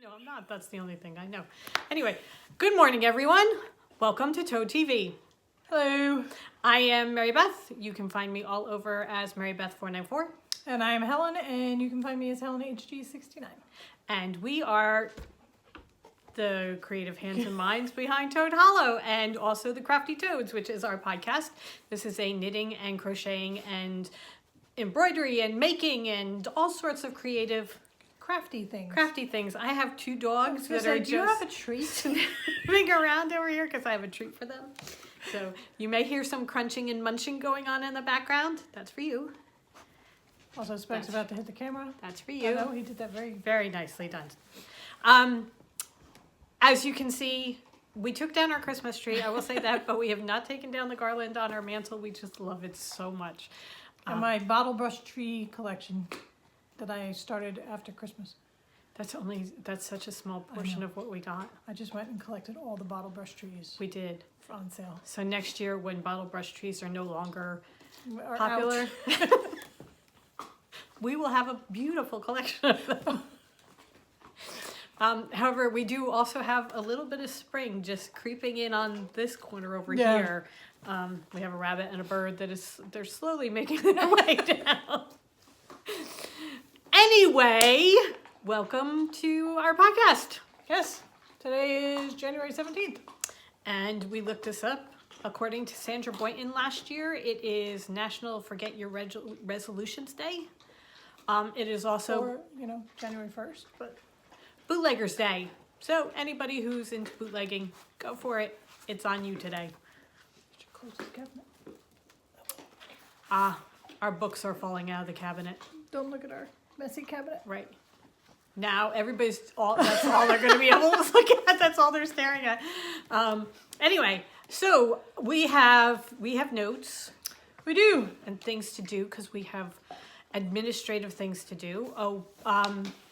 No, I'm not. That's the only thing I know. Anyway, good morning, everyone. Welcome to Toad TV. Hello. I am Mary Beth. You can find me all over as Mary Beth 494. And I'm Helen, and you can find me as Helen HG69. And we are the creative hands and minds behind Toad Hollow and also the Crafty Toads, which is our podcast. This is a knitting and crocheting and embroidery and making and all sorts of Crafty things. I have two dogs that do are you have a just treat? moving around over here because I have a treat for them. So you may hear some crunching and munching going on in the background. That's for you. Also, Spike's about to hit the camera. That's for you. I know, he did that very nicely done. As you can see, we took down our Christmas tree. I will say that, but we have not taken down the garland on our mantle. We just love it so much. And my bottle brush tree collection that I started after Christmas. That's such a small portion of what we got. I just went and collected all the bottle brush trees. We did. On sale. So next year, when bottle brush trees are no longer Are popular, we will have a beautiful collection of them. However, we do also have a little bit of spring just creeping in on this corner over here. We have a rabbit and a bird they're slowly making their way down. Anyway, welcome to our podcast. Yes. Today is January 17th. And we looked this up. According to Sandra Boynton last year, it is National Forget Your Resolutions Day. It is also... Or, January 1st. But Bootleggers Day. So anybody who's into bootlegging, go for it. It's on you today. should close the cabinet. Our books are falling out of the cabinet. Don't look at our messy cabinet. Right. Now that's all they're going to be able to look at. That's all they're staring at. Anyway, so we have notes. We do. And things to do because we have administrative things to do.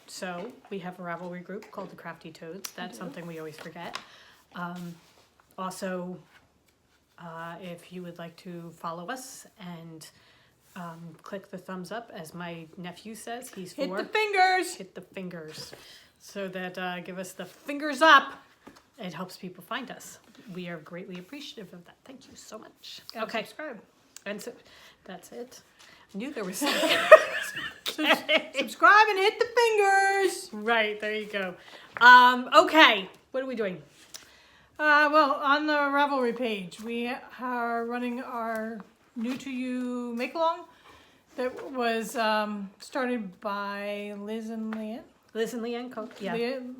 So we have a Ravelry group called the Crafty Toads. That's something we always forget. Also, if you would like to follow us and click the thumbs up, as my nephew says, he's 4. Hit the fingers. Hit the fingers. So that give us the fingers up. It helps people find us. We are greatly appreciative of that. Thank you so much. And okay. Subscribe. And so that's it. I knew there was something. Subscribe and hit the fingers. Right, there you go. Okay, what are we doing? Well, on the Ravelry page, we are running our New to You make-along that was started by Liz and Leanne. Liz and Leanne,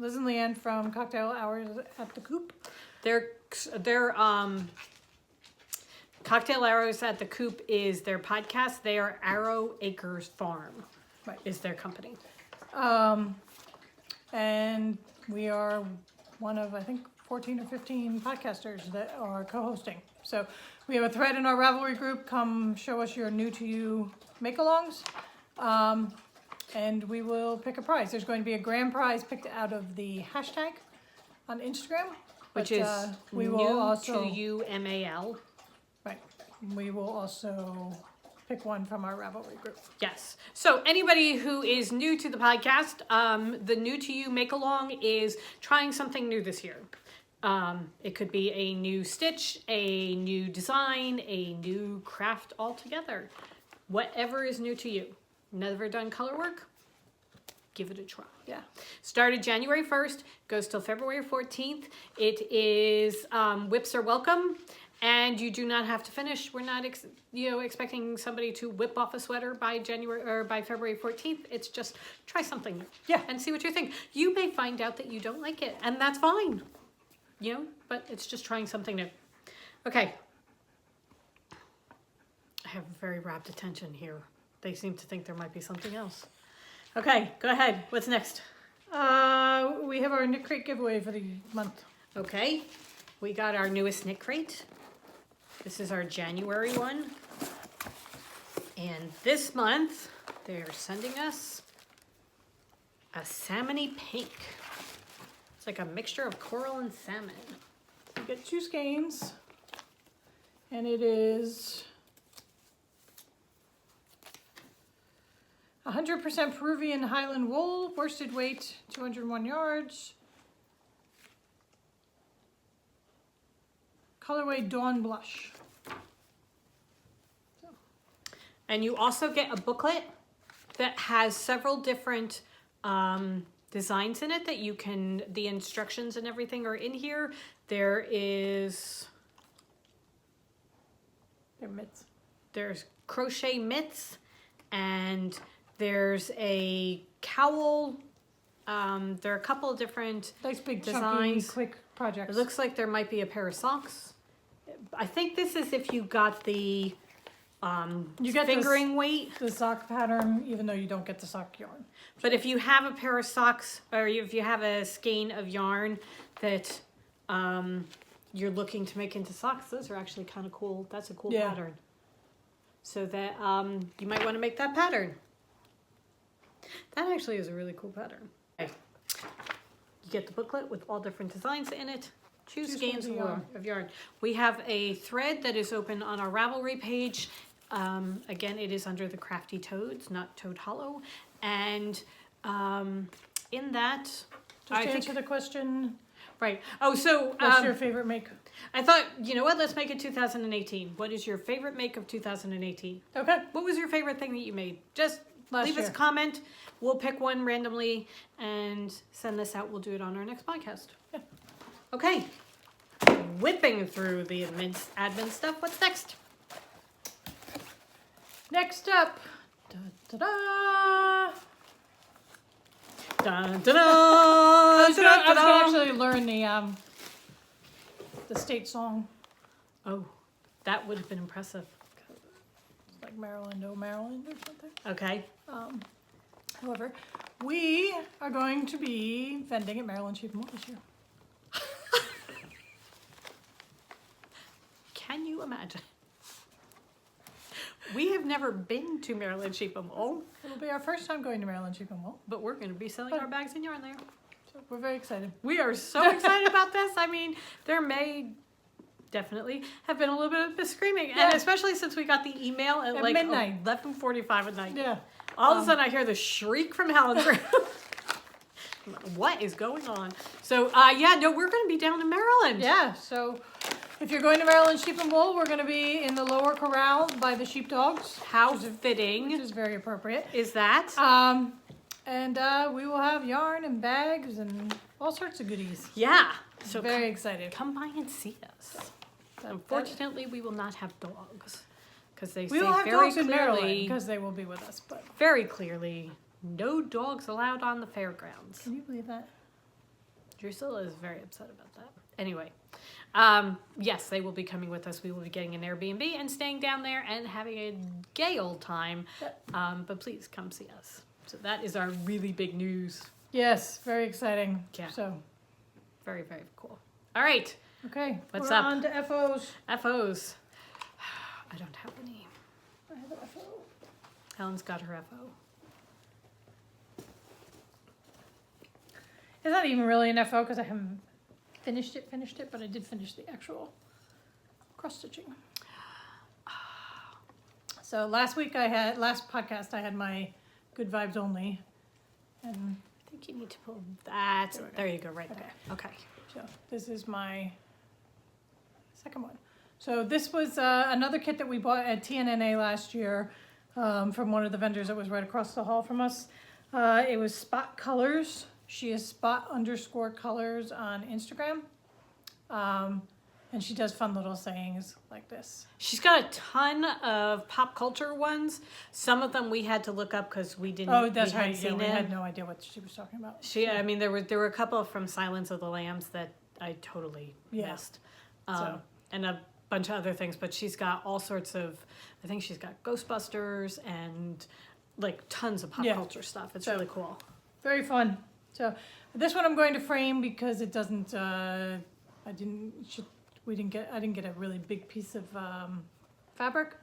Liz and Leanne from Cocktail Hours at the Coop. Their Cocktail Arrows at the Coop is their podcast. They are Arrow Acres Farm, Right. is their company. And we are one of, I think, 14 or 15 podcasters that are co-hosting. So we have a thread in our Ravelry group. Come show us your New to You make-alongs. And we will pick a prize. There's going to be a grand prize picked out of the hashtag on Instagram. Which is we will New also, to You MAL. Right. We will also pick one from our Ravelry group. Yes. So anybody who is new to the podcast, the New to You make-along is trying something new this year. It could be a new stitch, a new design, a new craft altogether. Whatever is new to you. Never done color work? Give it a try. Yeah. Started January 1st, goes till February 14th. It is whips are welcome, and you do not have to finish. We're not expecting somebody to whip off a sweater by February 14th. It's just try something new. Yeah. And see what you think. You may find out that you don't like it, and that's fine. But it's just trying something new. Okay. I have very rapt attention here. They seem to think there might be something else. Okay, go ahead. What's next? We have our Knit Crate giveaway for the month. Okay, we got our newest Knit Crate. This is our January one. And this month, they're sending us a salmon-y pink. It's like a mixture of coral and salmon. We get 2 skeins. And it is 100% Peruvian Highland wool, worsted weight, 201 yards. Colorway Dawn Blush. And you also get a booklet that has several different designs in it that you can, the instructions and everything are in here. There is, They're mitts. there's crochet mitts, and there's a cowl. There are a couple of different Nice big designs. chunky, quick projects. It looks like there might be a pair of socks. I think this is if you got the You get fingering weight. the sock pattern, even though you don't get the sock yarn. But if you have a pair of socks, or if you have a skein of yarn that you're looking to make into socks, those are actually kind of cool. That's a cool Yeah. pattern. So that you might want to make that pattern. That actually is a really cool pattern. Okay. You get the booklet with all different designs in it. Choose skeins of yarn. We have a thread that is open on our Ravelry page. Again, it is under the Crafty Toads, not Toad Hollow. And in that, Just to answer the question, right. Oh, so what's your favorite make? I thought, you know what? Let's make it 2018. What is your favorite make of 2018? Okay. What was your favorite thing that you made? Just leave us year. a comment. We'll pick one randomly and send this out. We'll do it on our next podcast. Yeah. Okay. Whipping through the admin stuff. What's next? Next up, da-da-da. Dun, dun, dun, I was gonna dun. actually learn the state song. Oh, that would have been impressive. It's like Maryland, oh Maryland or something. Okay. However, we are going to be vending at Maryland Sheep and Wool this year. Can you imagine? We have never been to Maryland Sheep and Wool, It'll be our first time going to Maryland Sheep and Wool, but we're going to be selling our bags and yarn there. so we're very excited. We are so excited about this. I mean, there may definitely have been a little bit of screaming, Yeah. and especially since we got the email at like midnight. 11:45 at night. Yeah. All of a sudden, I hear the shriek from Helen's room. What is going on? So, yeah, no, we're going to be down in Maryland. Yeah, so if you're going to Maryland Sheep and Wool, we're going to be in the lower corral by the sheepdogs, How which fitting is very appropriate. is that? And we will have yarn and bags and all sorts of goodies. Yeah. So Very excited. come by and see us. That- Unfortunately, we will not have dogs because they we say will have very dogs in Maryland clearly, because they will be with us. But very clearly, no dogs allowed on the fairgrounds. can you believe that? Drusilla is very upset about that. Anyway, yes, they will be coming with us. We will be getting an Airbnb and staying down there and having a gay old time. Yep. But please come see us. So that is our really big news. Yes, very exciting. Yeah. So, Very, very cool. All right, okay. What's we're up? on to FOs. FOs. I don't have any. I have an FO. Helen's got her FO. It's not even really an FO because I haven't finished it, but I did finish the actual cross stitching. So last podcast I had my good vibes only, and I think you need to pull that. There we go. There you go, right there. Okay. so this is my second one. So this was another kit that we bought at TNNA last year from one of the vendors that was right across the hall from us. It was Spot Colors. She is spot_colors on Instagram. And she does fun little sayings like this. She's got a ton of pop culture ones. Some of them we had to look up because we didn't. Oh, that's we right. hadn't Yeah, seen we them. had no idea what she was talking about. I mean, there were a couple from Silence of the Lambs that I totally Yeah. missed, So- and a bunch of other things. But she's got all sorts of. I think she's got Ghostbusters and like tons of pop Yeah. culture stuff. It's So- really cool. Very fun. So this one I'm going to frame because it doesn't. I didn't get a really big piece of fabric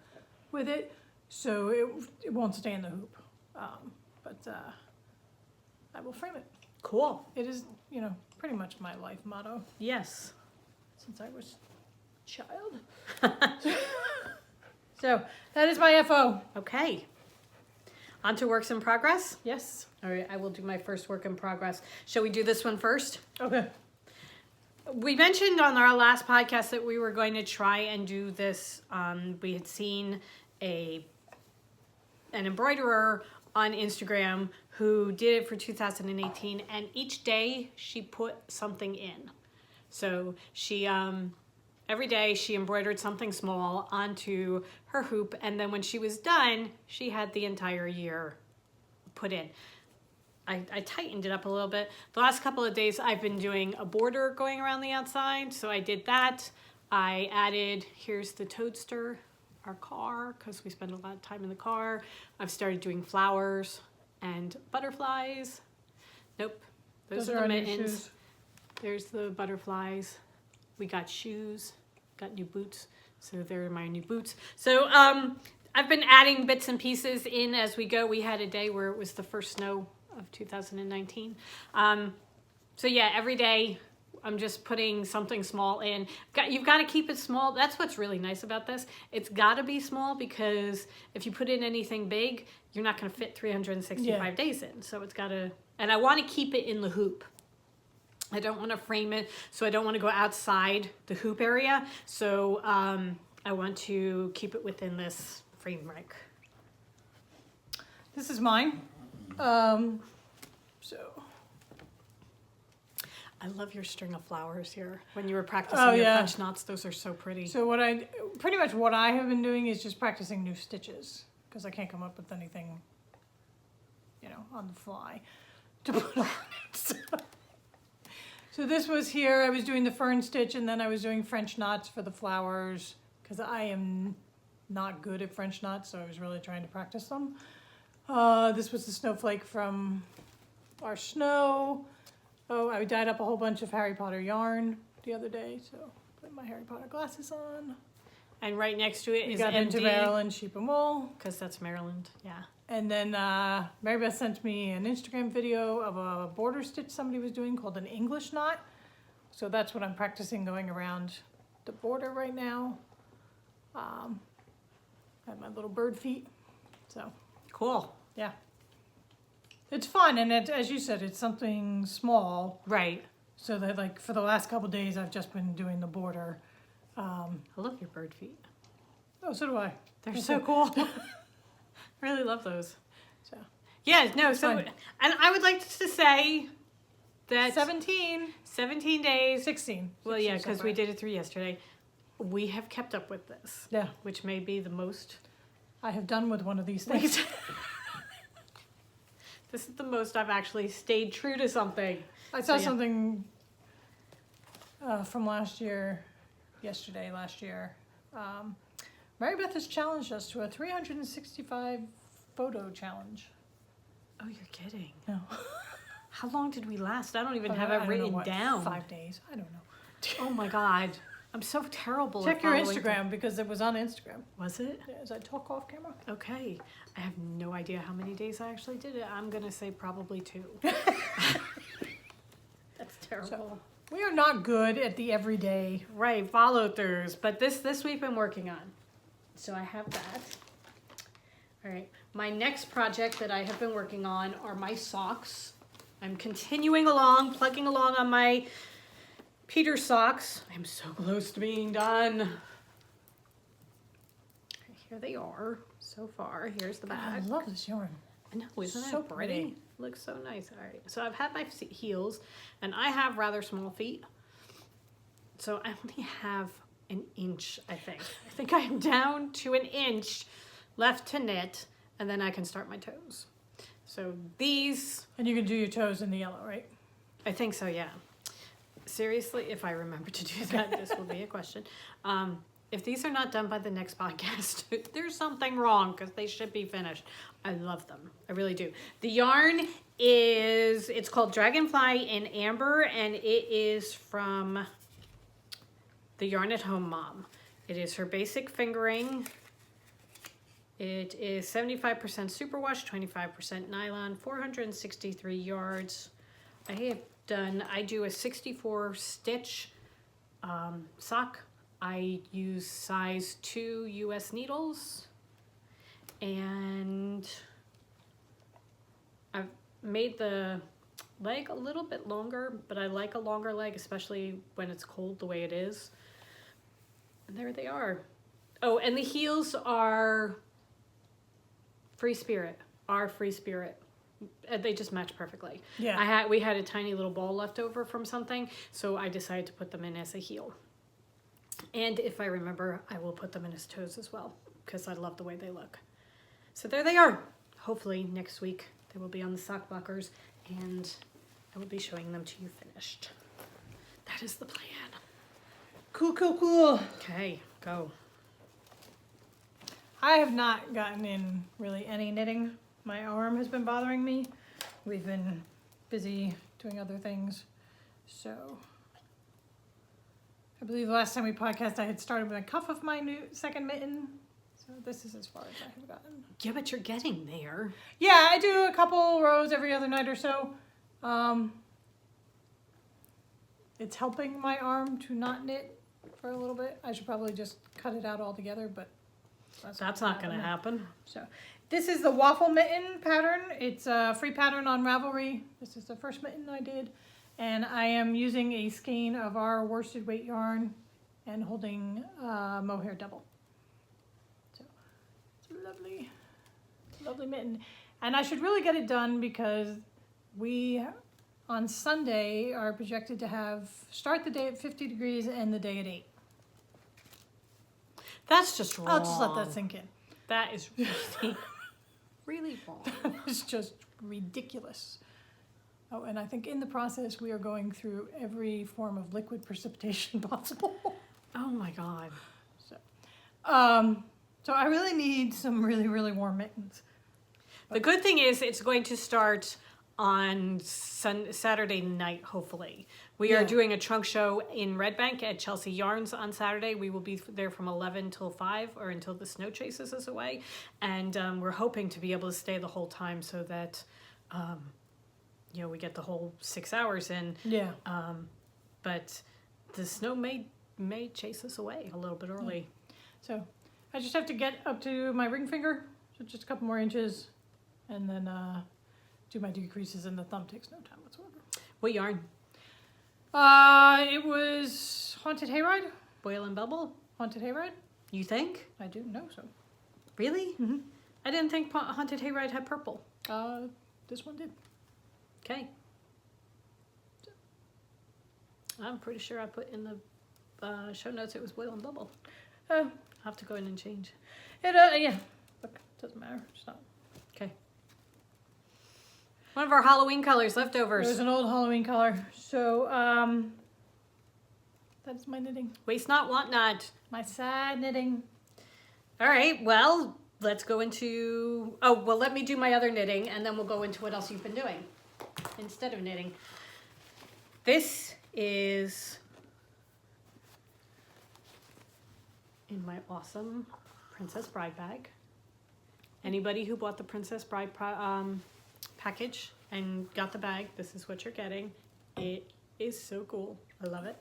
with it, so it won't stay in the hoop. But I will frame it. Cool. It is, pretty much my life motto Yes. since I was a child. So that is my FO. Okay. On to works in progress. Yes. All right, I will do my first work in progress. Shall we do this one first? Okay. We mentioned on our last podcast that we were going to try and do this. We had seen an embroiderer on Instagram who did it for 2018, and each day she put something in. So she every day she embroidered something small onto her hoop, and then when she was done, she had the entire year put in. I tightened it up a little bit. The last couple of days I've been doing a border going around the outside, so I did that. I added, here's the toadster, our car, because we spend a lot of time in the car. I've started doing flowers and butterflies. Nope, those are the mittens. Shoes. There's the butterflies. We got shoes, got new boots, so they're my new boots. So I've been adding bits and pieces in as we go. We had a day where it was the first snow of 2019. So yeah, every day I'm just putting something small in. You've got to keep it small. That's what's really nice about this. It's got to be small, because if you put in anything big, you're not going to fit 365 days in. So it's got to, and I want to keep it in the hoop. I don't want to frame it, so I don't want to go outside the hoop area. So I want to keep it within this frame rack. This is mine. So I love your string of flowers here. When you were practicing your French knots, those are so pretty. So pretty much what I have been doing is just practicing new stitches, because I can't come up with anything, on the fly to put on it. So this was here, I was doing the fern stitch, and then I was doing French knots for the flowers, because I am not good at French knots, so I was really trying to practice them. This was the snowflake from our snow. Oh, I dyed up a whole bunch of Harry Potter yarn the other day, so put my Harry Potter glasses on. And right next to it We is got into MD, Maryland sheep and wool. because that's Maryland, yeah. And then Mary Beth sent me an Instagram video of a border stitch somebody was doing called an English knot. So that's what I'm practicing going around the border right now. I have my little bird feet, so. Cool. Yeah. It's fun, and as you said, it's something small. Right. So that, like, for the last couple days, I've just been doing the border. I love your bird feet. Oh, so do I. They're so cool. I really love those. So Yeah, no, so, fun. and I would like to say that 17 days. 16. Well, yeah, 16 so because we far. did it through yesterday. We have kept up with this. Yeah. Which may be the most. I have done with one of these things. This is the most I've actually stayed true to something. I saw So, yeah. something from last year. Mary Beth has challenged us to a 365 photo challenge. Oh, you're kidding. No. How long did we last? I don't even I have don't it know written what, down. 5 days. I don't know. Oh my God. I'm so terrible Check at your following Instagram because it was on Instagram. Was it? Yeah, as I talk off camera. Okay. I have no idea how many days I actually did it. I'm going to say probably 2. That's terrible. So we are not good at the everyday. Right, follow throughs. But this we've been working on. So I have that. All right. My next project that I have been working on are my socks. I'm continuing along, plugging along on my Peter socks. I'm so close to being done. Here they are so far. Here's the I back. love this yarn. I know, isn't So it pretty? pretty. Looks so nice. All right, so I've had my heels, and I have rather small feet. So I only have an inch, I think. I think I'm down to an inch left to knit, and then I can start my toes. So these, And you can do your toes in the yellow, right? I think so, yeah. Seriously, if I remember to do that, this will be a question. If these are not done by the next podcast, there's something wrong, because they should be finished. I love them. I really do. The yarn it's called Dragonfly in Amber, and it is from the Yarn at Home Mom. It is her basic fingering. It is 75% superwash, 25% nylon, 463 yards. I do a 64 stitch sock. I use size 2 US needles, and made the leg a little bit longer, but I like a longer leg, especially when it's cold the way it is. And there they are. Oh, and the heels are Free Spirit. They just match perfectly. Yeah. We had a tiny little ball left over from something, so I decided to put them in as a heel. And if I remember, I will put them in as toes as well, because I love the way they look. So there they are. Hopefully next week they will be on the sock blockers, and I will be showing them to you finished. That is the plan. Cool. Okay, go. I have not gotten in really any knitting. My arm has been bothering me. We've been busy doing other things. So I believe the last time we podcast I had started with a cuff of my new second mitten. So this is as far as I have gotten. Yeah, but you're getting there. Yeah, I do a couple rows every other night or so. It's helping my arm to not knit for a little bit. I should probably just cut it out altogether, but That's not going to happen. So this is the waffle mitten pattern. It's a free pattern on Ravelry. This is the first mitten I did. And I am using a skein of our worsted weight yarn and holding mohair double. So it's a lovely mitten. And I should really get it done because we, on Sunday, are projected to start the day at 50 degrees and the day at 8. That's just wrong. I'll just let that sink in. That is really, really wrong. It's just ridiculous. Oh, and I think in the process we are going through every form of liquid precipitation possible. Oh my God. So I really need some really warm mittens. The good thing is it's going to start on Saturday night, hopefully. We are doing a trunk show in Red Bank at Chelsea Yarns on Saturday. We will be there from 11 till 5 or until the snow chases us away. And we're hoping to be able to stay the whole time so that, we get the whole 6 hours in. Yeah. But the snow may chase us away a little bit early. So I just have to get up to my ring finger, so just a couple more inches, and then do my decreases, and the thumb takes no time whatsoever. What yarn? It was Haunted Hayride. Boil and Bubble? Haunted Hayride? You think? I do know so. Really? Mm-hmm. I didn't think Haunted Hayride had purple. This one did. Okay. I'm pretty sure I put in the show notes it was Boil and Bubble. I'll have to go in and change. Yeah. Look, doesn't matter. It's not. Okay. One of our Halloween colors, leftovers. There's an old Halloween color. So, that's my knitting. Waste not, want not. My sad knitting. All right, well, let's go into... Oh, well, let me do my other knitting, and then we'll go into what else you've been doing instead of knitting. This is in my awesome Princess Bride bag. Anybody who bought the Princess Bride package and got the bag, this is what you're getting. It is so cool. I love it.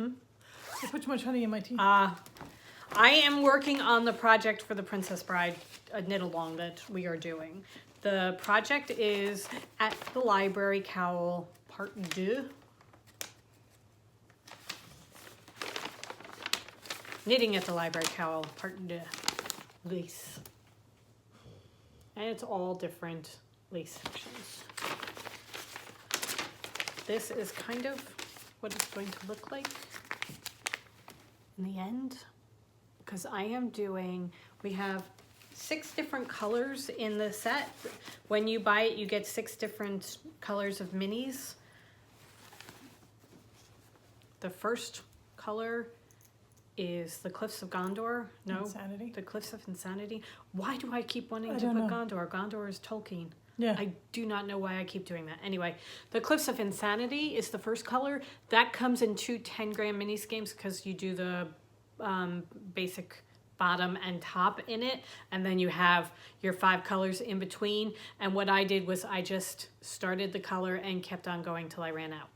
I put too much honey in my tea. I am working on the project for the Princess Bride knit along that we are doing. The project is at the library cowl part 2. Knitting at the library cowl part 2. Lace. And it's all different lace sections. This is kind of what it's going to look like in the end, because I am doing, we have 6 different colors in the set. When you buy it, you get 6 different colors of minis. The first color is the Cliffs of Gondor. No, Insanity. The Cliffs of Insanity. Why do I keep wanting I to put don't know. Gondor? Gondor is Tolkien. Yeah. I do not know why I keep doing that. Anyway, the Cliffs of Insanity is the first color. That comes in 2 10-gram mini skeins because you do the basic bottom and top in it. And then you have your 5 colors in between. And what I did was I just started the color and kept on going till I ran out.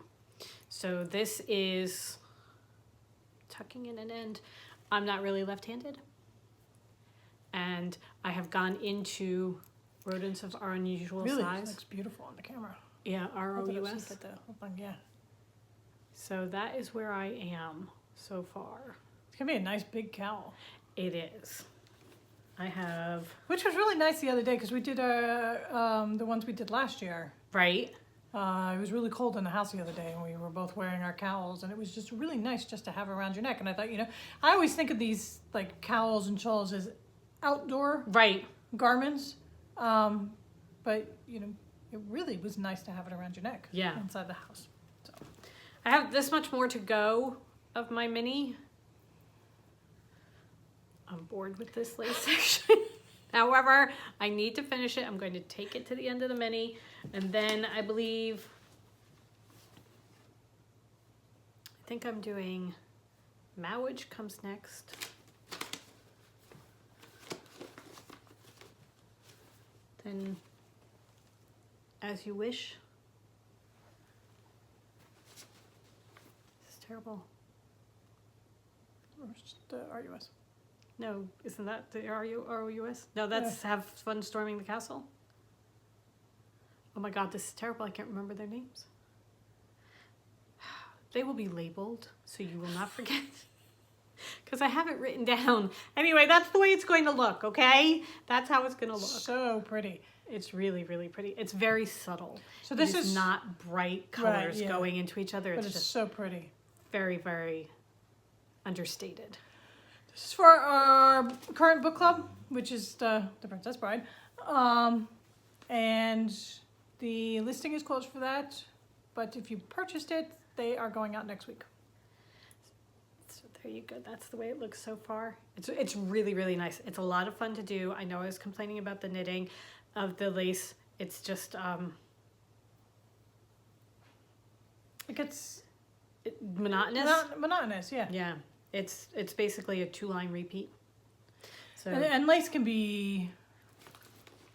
So this is tucking in an end. I'm not really left-handed. And I have gone into Rodents of our unusual Really size. looks beautiful on the camera. Yeah, ROUS. Get the whole thing, yeah. So that is where I am so far. It's gonna be a nice big cowl. It is. I have... Which was really nice the other day because we did the ones we did last year. Right? It was really cold in the house the other day and we were both wearing our cowls and it was just really nice just to have around your neck. And I thought, I always think of these like cowls and shawls as outdoor Right. garments. But, it really was nice to have it around your neck. Yeah. Inside the house. So. I have this much more to go of my mini. I'm bored with this lace section. However, I need to finish it. I'm going to take it to the end of the mini. And then I think I'm doing Mowage comes next. Then As You Wish. This is terrible. Or just the RUS. No, isn't that the ROUS? No, that's Have Fun Storming the Castle. Oh my god, this is terrible. I can't remember their names. They will be labeled, so you will not forget. Because I have it written down. Anyway, that's the way it's going to look, okay? That's how it's going to look. So pretty. It's really, really pretty. It's very subtle. So this is is not bright colors going into each other. But It's just so pretty. very, very understated. This is for our current book club, which is the Princess Bride. And the listing is closed for that. But if you purchased it, they are going out next week. So there you go. That's the way it looks so far. It's really, really nice. It's a lot of fun to do. I know I was complaining about the knitting of the lace. It's just It gets monotonous. monotonous, yeah. Yeah. It's basically a 2-line repeat. So And lace can be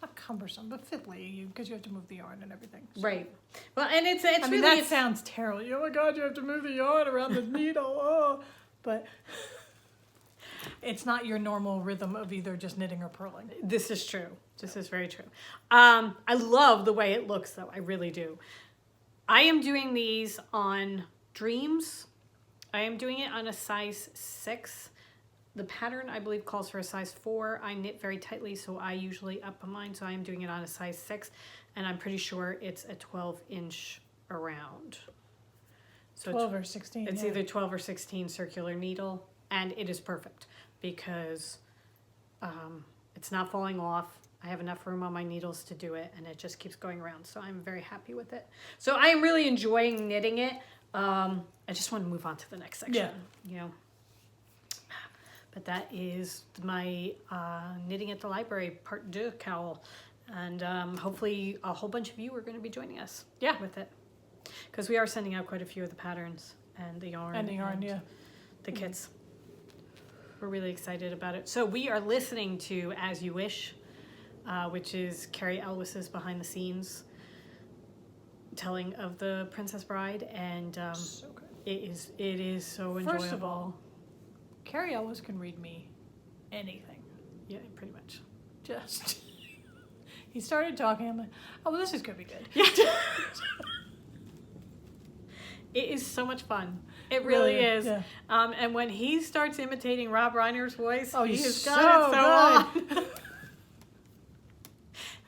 not cumbersome, but fiddly because you have to move the yarn and everything. So. right. Well, and it's I mean, really that sounds terrible. Oh my god, you have to move the yarn around the needle. Oh, but it's not your normal rhythm of either just knitting or purling. This is true. This is very true. I love the way it looks, though. I really do. I am doing these on Dreams. I am doing it on a size 6. The pattern, I believe, calls for a size 4. I knit very tightly, so I usually up mine, so I am doing it on a size 6. And I'm pretty sure it's a 12-inch around. So 12 or 16. It's either 12 or 16 circular needle, and it is perfect because it's not falling off. I have enough room on my needles to do it, and it just keeps going around. So I'm very happy with it. So I am really enjoying knitting it. I just want to move on to the next section. Yeah. But that is my Knitting at the Library Part 2 cowl. And hopefully a whole bunch of you are going to be joining us with it. Because we are sending out quite a few of the patterns and the yarn. The kits. We're really excited about it. So we are listening to As You Wish, which is Carrie Elwes's behind the scenes telling of the Princess Bride, and So good. it is so enjoyable. First of all, Carrie Elwes can read me anything. Yeah, pretty much. Just he started talking. I'm like, oh, well, this is gonna be good. Yeah. It is so much fun. It really is. Yeah. And when he starts imitating Rob Reiner's voice, Oh, he he's has got so it so on.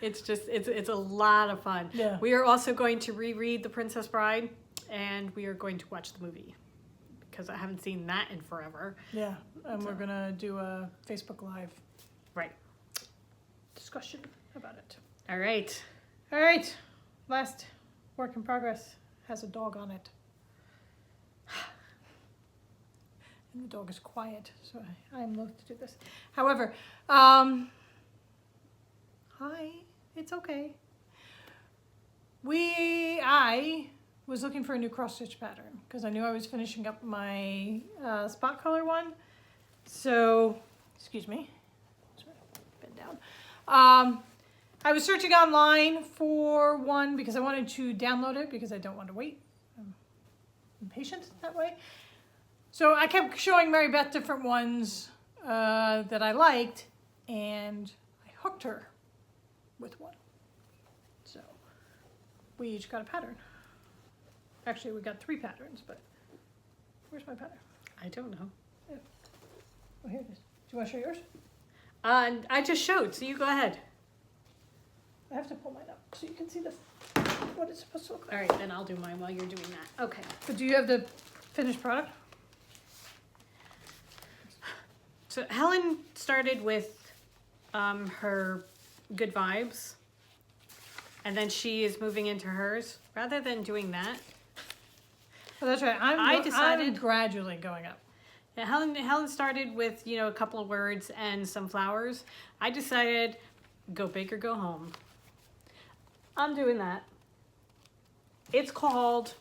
It's just, it's a lot of fun. Yeah. We are also going to reread The Princess Bride, and we are going to watch the movie because I haven't seen that in forever. Yeah, and we're gonna do a Facebook Live Right. discussion about it. All right. All right, last work in progress has a dog on it. And the dog is quiet, so I am loath to do this. However, hi, it's okay. I was looking for a new cross stitch pattern because I knew I was finishing up my spot color one. So, excuse me, bend down. I was searching online for one because I wanted to download it because I don't want to wait. I'm impatient that way. So I kept showing Mary Beth different ones that I liked, and I hooked her with one. So we each got a pattern. Actually, we got 3 patterns, but where's my pattern? I don't know. Oh, here it is. Do you want to show yours? I just showed, so you go ahead. I have to pull mine up so you can see what it's supposed to look like. All right, then I'll do mine while you're doing that. Okay. But do you have the finished product? So Helen started with her Good Vibes, and then she is moving into hers. Rather than doing that, Oh, that's right. I'm gradually going up. yeah, Helen started with, you know, a couple of words and some flowers. I decided, go big or go home. I'm doing that. It's called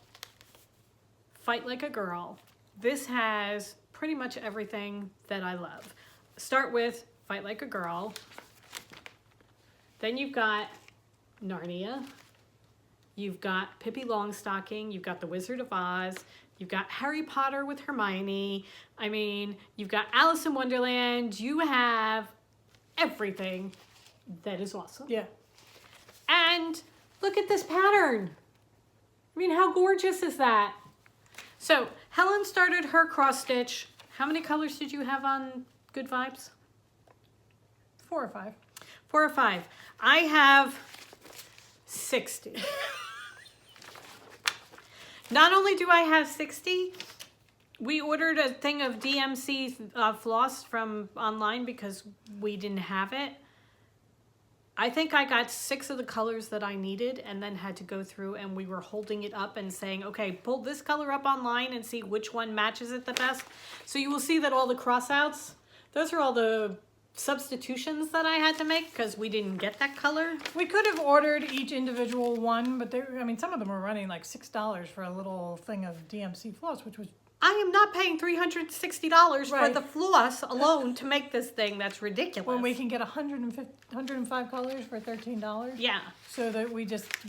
Fight Like a Girl. This has pretty much everything that I love. Start with Fight Like a Girl. Then you've got Narnia. You've got Pippi Longstocking. You've got The Wizard of Oz. You've got Harry Potter with Hermione. I mean, you've got Alice in Wonderland. You have everything that is awesome. Yeah. And look at this pattern. I mean, how gorgeous is that? So Helen started her cross stitch. How many colors did you have on Good Vibes? 4 or 5. 4 or 5. I have 60. Not only do I have 60, we ordered a thing of DMC floss from online because we didn't have it. I think I got 6 of the colors that I needed and then had to go through, and we were holding it up and saying, okay, pull this color up online and see which one matches it the best. So you will see that all the crossouts, those are all the substitutions that I had to make because we didn't get that color. We could have ordered each individual one, but I mean, some of them were running like $6 for a little thing of DMC floss, which was... I am not paying $360 for Right. the floss alone to make this thing. That's ridiculous. When we can get 105 colors for $13. Yeah. So that we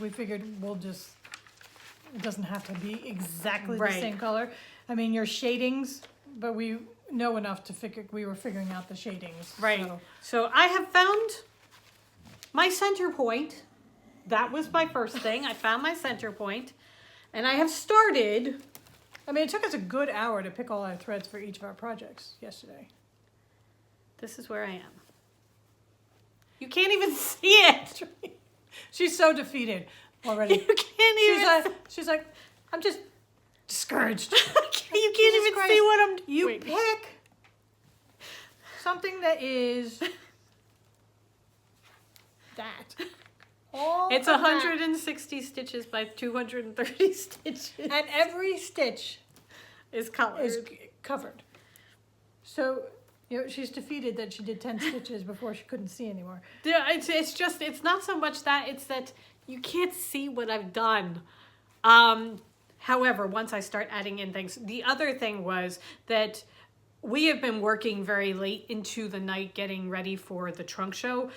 figured it doesn't have to be exactly Right. the same color. I mean, your shadings, but we know enough to figure, we were figuring out the shadings. Right. So. So I have found my center point. That was my first thing. I found my center point, and I have started. I mean, it took us a good hour to pick all our threads for each of our projects yesterday. This is where I am. You can't even see it. She's so defeated already. You can't even. She's like, I'm just discouraged. You can't even Christ. see what I'm doing. You pick something that is that. All It's of that. 160 stitches by 230 stitches. And every stitch Is colored. is covered. So, you know, she's defeated that she did 10 stitches before she couldn't see anymore. Yeah, it's not so much that, it's that you can't see what I've done. However, once I start adding in things, the other thing was that we have been working very late into the night getting ready for the trunk show,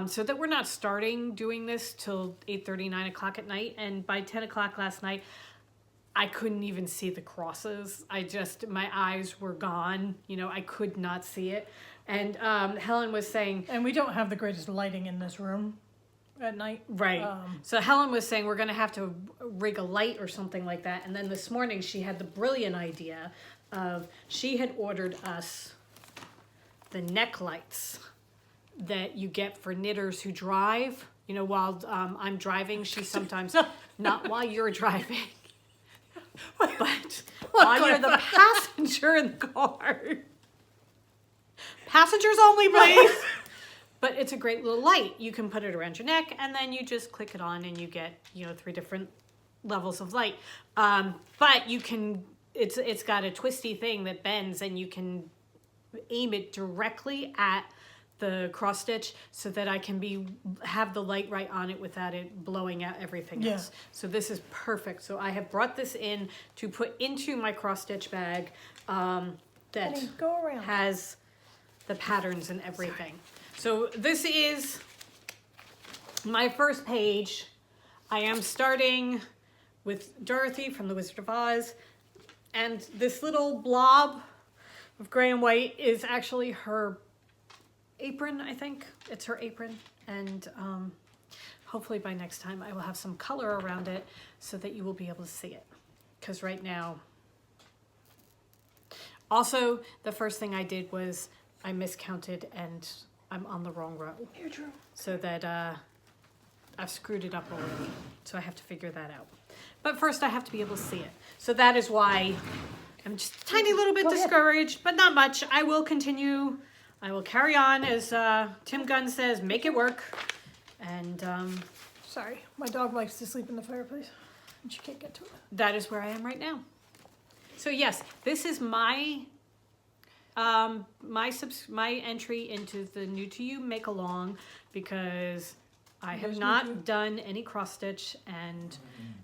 so that we're not starting doing this till 8:30, 9 o'clock at night. And by 10 o'clock last night, I couldn't even see the crosses. My eyes were gone. You know, I could not see it. And Helen was saying... And we don't have the greatest lighting in this room at night. Right. So Helen was saying we're going to have to rig a light or something like that. And then this morning she had the brilliant idea of, she had ordered us the neck lights that you get for knitters who drive. You know, while I'm driving, she sometimes, not while you're driving, but while you're the passenger in the car. Passengers only, please. But it's a great little light. You can put it around your neck, and then you just click it on, and you get, you know, 3 different levels of light. But you can, it's got a twisty thing that bends, and you can aim it directly at the cross stitch so that I can have the light right on it without it blowing out everything else. So this is perfect. So I have brought this in to put into my cross stitch bag that Go around. has the patterns and everything. So this is my first page. I am starting with Dorothy from The Wizard of Oz, and this little blob of gray and white is actually her apron, I think. It's her apron, and hopefully by next time I will have some color around it so that you will be able to see it. Because right now, also the first thing I did was I miscounted and I'm on the wrong row. Here, Drew. So that I've screwed it up already. So I have to figure that out. But first I have to be able to see it. So that is why I'm just a tiny little bit Go ahead. discouraged, but not much. I will continue. I will carry on as Tim Gunn says, make it work. And Sorry, my dog likes to sleep in the fireplace and she can't get to it. that is where I am right now. So yes, this is my my entry into the New to You Make Along because I have There's not done any cross stitch and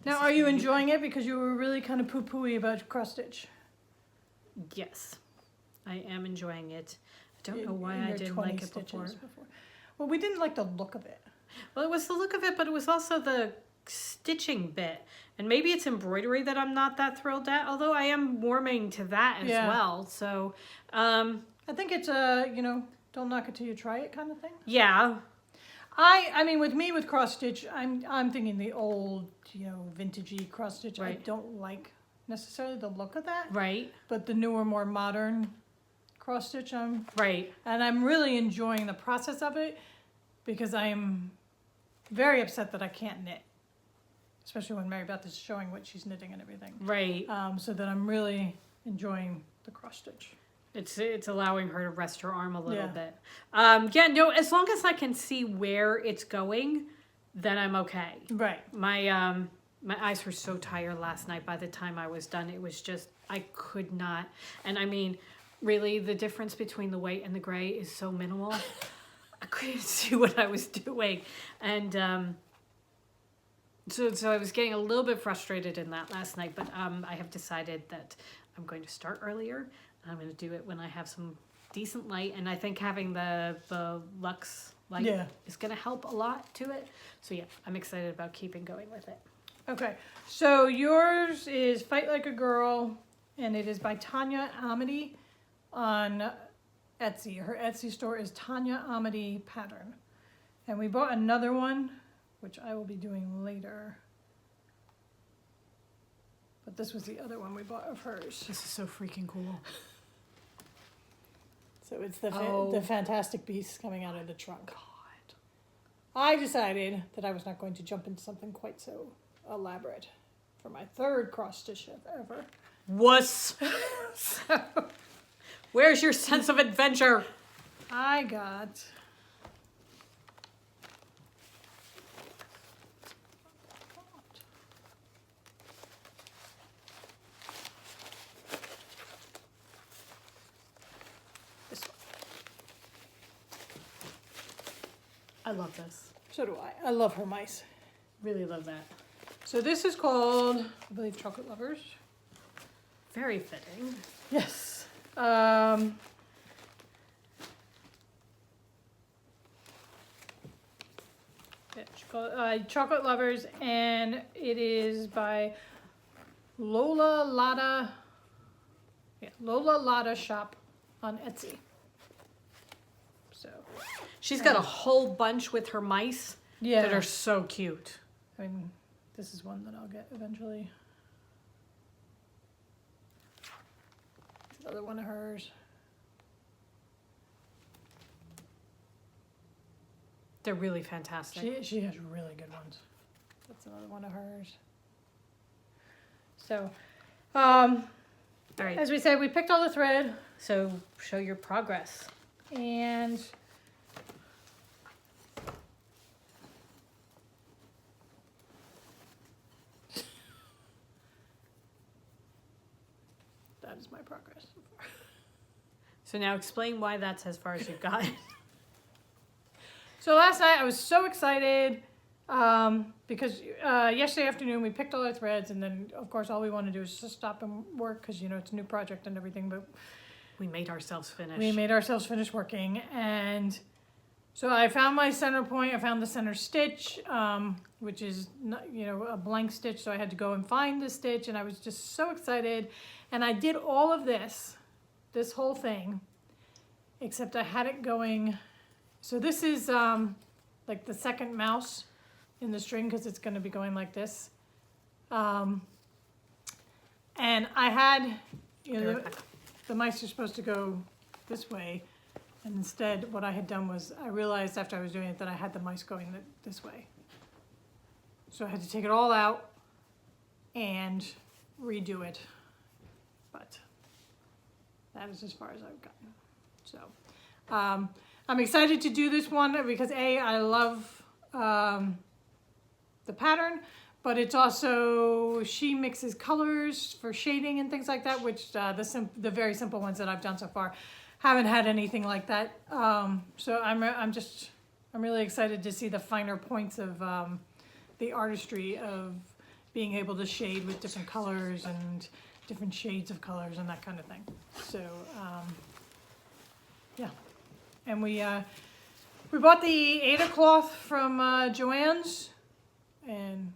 Now, are you enjoying it? Because you were really kind of poo-pooey about cross stitch. yes, I am enjoying it. I don't In- know why in I your didn't 20 like it stitches before. Well, we didn't like the look of it. Well, it was the look of it, but it was also the stitching bit. And maybe it's embroidery that I'm not that thrilled at, although I am warming to that as Yeah. well. So, I think it's a, don't knock it till you try it kind of thing. yeah, I mean, with me, with cross stitch, I'm thinking the old, vintagey cross stitch. I Right. don't like necessarily the look of that, right, but the newer, more modern cross stitch, right. and I'm really enjoying the process of it because I'm very upset that I can't knit, especially when Mary Beth is showing what she's knitting and everything. Right. So that I'm really enjoying the cross stitch. It's allowing her to rest her arm a little Yeah. bit. Yeah, no, as long as I can see where it's going, then I'm okay. Right. My eyes were so tired last night. By the time I was done, it was just I could not. And I mean, really, the difference between the white and the gray is so minimal. I couldn't see what I was doing, and so I was getting a little bit frustrated in that last night. But I have decided that I'm going to start earlier. I'm going to do it when I have some decent light, and I think having the Lux light Yeah. is going to help a lot to it. So yeah, I'm excited about keeping going with it. Okay, so yours is Fight Like a Girl, and it is by Tanya Amity on Etsy. Her Etsy store is Tanya Amity Pattern. And we bought another one, which I will be doing later. But this was the other one we bought of hers. This is so freaking cool. So it's the Oh. the Fantastic Beasts coming out of the trunk. God. I decided that I was not going to jump into something quite so elaborate for my third cross stitch ever. Wuss. Where's your sense of adventure? I got this one. I love this. So do I. I love her mice. Really love that. So this is called, I believe, Chocolate Lovers. Very fitting. Yes. Yeah, Chocolate Lovers, and it is by Lola Lotta. Yeah, Lola Lotta Shop on Etsy. So, She's got a whole bunch with her mice yeah. that are so cute. I mean, this is one that I'll get eventually. Another one of hers. They're really fantastic. She has really good ones. That's another one of hers. So, All right. as we said, we picked all the thread, So show your progress. and that is my progress so far. So now explain why that's as far as you've got. So last night I was so excited because yesterday afternoon we picked all our threads, and then of course all we want to do is just stop and work because it's a new project and everything, but We made ourselves finish. we made ourselves finish working. And so I found my center point. I found the center stitch, which is not, a blank stitch, so I had to go and find the stitch, and I was just so excited. And I did all of this whole thing, except I had it going. So this is like the second mouse in the string because it's going to be going like this. And I had, the mice are supposed to go this way. And instead, what I had done was, I realized after I was doing it that I had the mice going this way. So I had to take it all out and redo it. But that is as far as I've gotten. So I'm excited to do this one because I love the pattern, but it's also, she mixes colors for shading and things like that, which the very simple ones that I've done so far haven't had anything like that. So I'm really excited to see the finer points of the artistry of being able to shade with different colors and different shades of colors and that kind of thing. So yeah, and we bought the Ada cloth from Joann's, and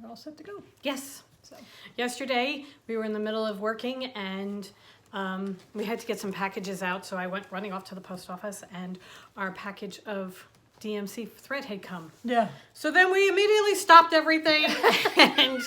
we're all set to go. Yes. So Yesterday, we were in the middle of working and we had to get some packages out, so I went running off to the post office and our package of DMC thread had come. yeah, So then we immediately stopped everything and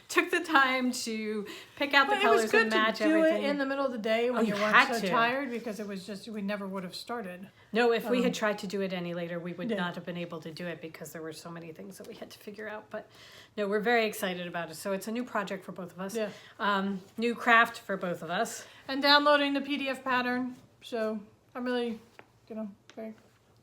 took the time to pick out the but it was colors good and match to do everything. it in the middle of the day when you you weren't had so to. tired, because it was just, we never would have started. No, if we had tried to do it any later, we would Yeah. not have been able to do it because there were so many things that we had to figure out. But no, we're very excited about it. So it's a new project for both of us. Yeah. New craft for both of us. And downloading the PDF pattern. So I'm really, very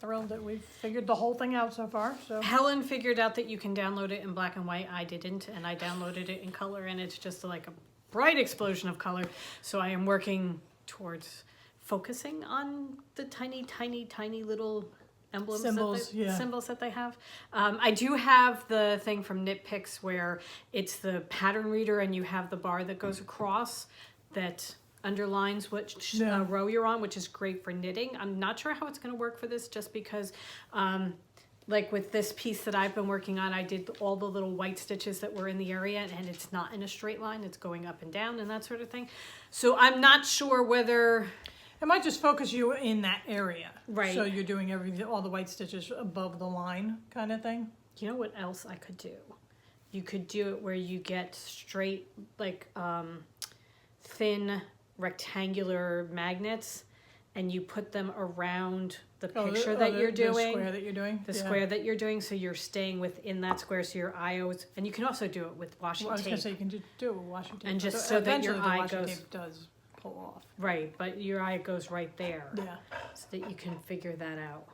thrilled that we've figured the whole thing out so far. So Helen figured out that you can download it in black and white. I didn't, and I downloaded it in color, and it's just like a bright explosion of color. So I am working towards focusing on the tiny, tiny, tiny little emblems, symbols that they have. I do have the thing from Knit Picks where it's the pattern reader, and you have the bar that goes across that underlines which row you're on, which is great for knitting. I'm not sure how it's going to work for this, just because like with this piece that I've been working on, I did all the little white stitches that were in the area, and it's not in a straight line, it's going up and down and that sort of thing. So I'm not sure whether it might just focus you in that area. Right. So you're doing all the white stitches above the line kind of thing. you know what else I could do. You could do it where you get straight, like thin rectangular magnets, and you put them around the picture that you're doing. The square that you're doing. The square that you're doing, so you're staying within that square, so your eye always, and you can also do it with washi Well, I was tape. going to say you can do it with washi tape. And just but so that your eventually eye the washi goes- tape does pull off. Right, but your eye goes right there, Yeah. so that you can figure that out.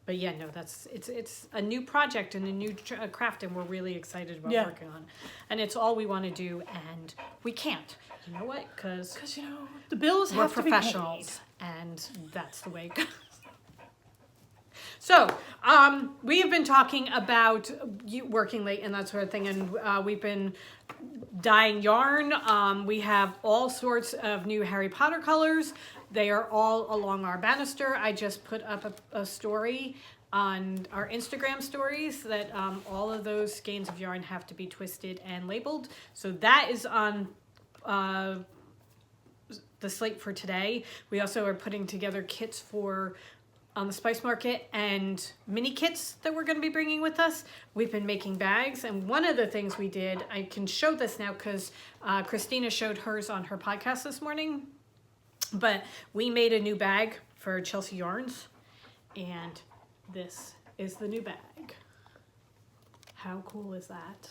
But yeah, no, it's a new project and a new craft, and we're really excited about working on it. And it's all we want to do, and we can't. You know what? Because the bills we're have to be paid. professionals, and that's the way it goes. So, we have been talking about working late and that sort of thing, and we've been dyeing yarn. We have all sorts of new Harry Potter colors. They are all along our banister. I just put up a story on our Instagram stories that all of those skeins of yarn have to be twisted and labeled. So that is on the slate for today. We also are putting together kits for on the Spice Market and mini kits that we're going to be bringing with us. We've been making bags, and one of the things we did, I can show this now because Christina showed hers on her podcast this morning, but we made a new bag for Chelsea Yarns, and this is the new bag. How cool is that?